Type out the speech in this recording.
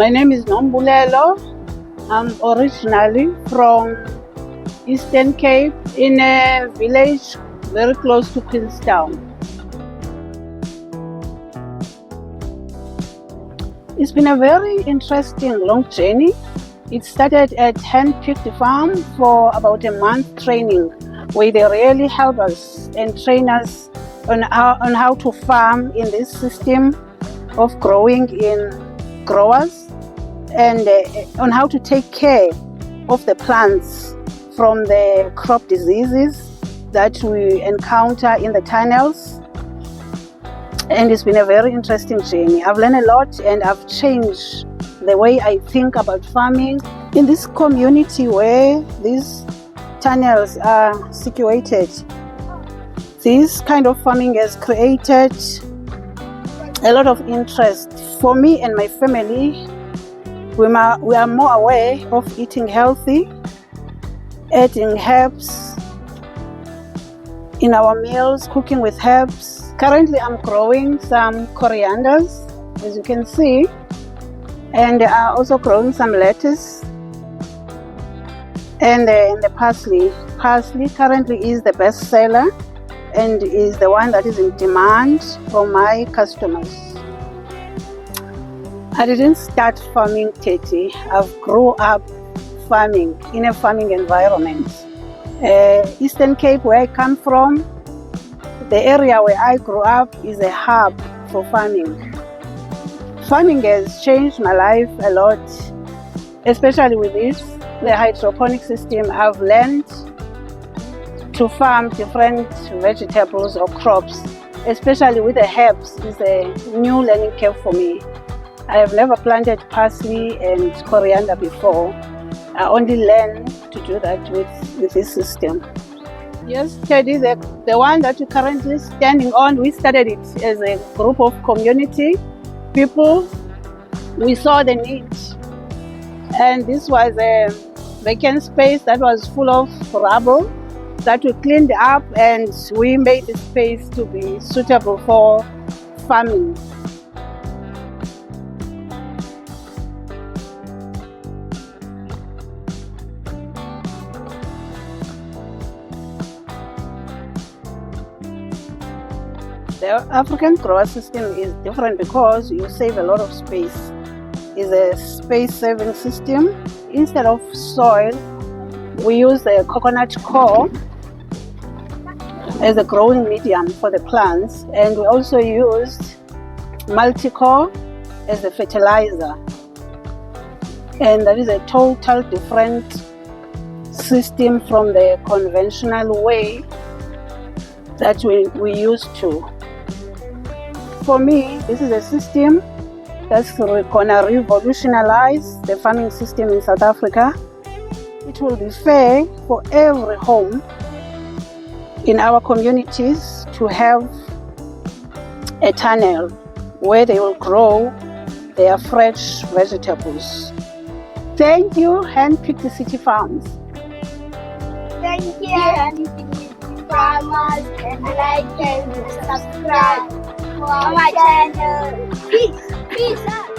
My name is Nombulelo. I'm originally from Eastern Cape in a village very close to Queenstown. It's been a very interesting long journey. It started at HandPicked Farm for about a month training, where they really help us and train us on how to farm in this system of growing in growers, and on how to take care of the plants from the crop diseases that we encounter in the tunnels. And it's been a very interesting journey. I've learned a lot and I've changed the way I think about farming. In this community where these tunnels are situated, this kind of farming has created a lot of interest for me and my family. We are more aware of eating healthy, adding herbs in our meals, cooking with herbs. Currently I'm growing some corianders, as you can see, and I'm also growing some lettuce and the parsley. Parsley currently is the best seller and is the one that is in demand from my customers. I didn't start farming, Tete. I've grown up farming in a farming environment. Eastern Cape, where I come from, the area where I grew up is a hub for farming. Farming has changed my life a lot, especially with the hydroponic system. I've learned to farm different vegetables or crops, especially with the herbs. It's a new learning curve for me. I have never planted parsley and coriander before. I only learned to do that with this system. Yes, Teddy, the one that you're currently standing on, we started it as a group of community people. We saw the need, and this was a vacant space that was full of rubble that we cleaned up, and we made the space to be suitable for farming. The African grower system is different because you save a lot of space. It's a space-saving system. Instead of soil, we use the coconut coir as a growing medium for the plants, and we also used multi-core as a fertilizer. And that is a total different system from the conventional way that we used to. For me, this is a system that's gonna revolutionize the farming system in South Africa. It will be fair for every home in our communities to have a tunnel where they will grow their fresh vegetables. Thank you, HandPicked CityFarms. Thank you, HandPicked Farmers, and like and subscribe to our channel. Peace. Peace out.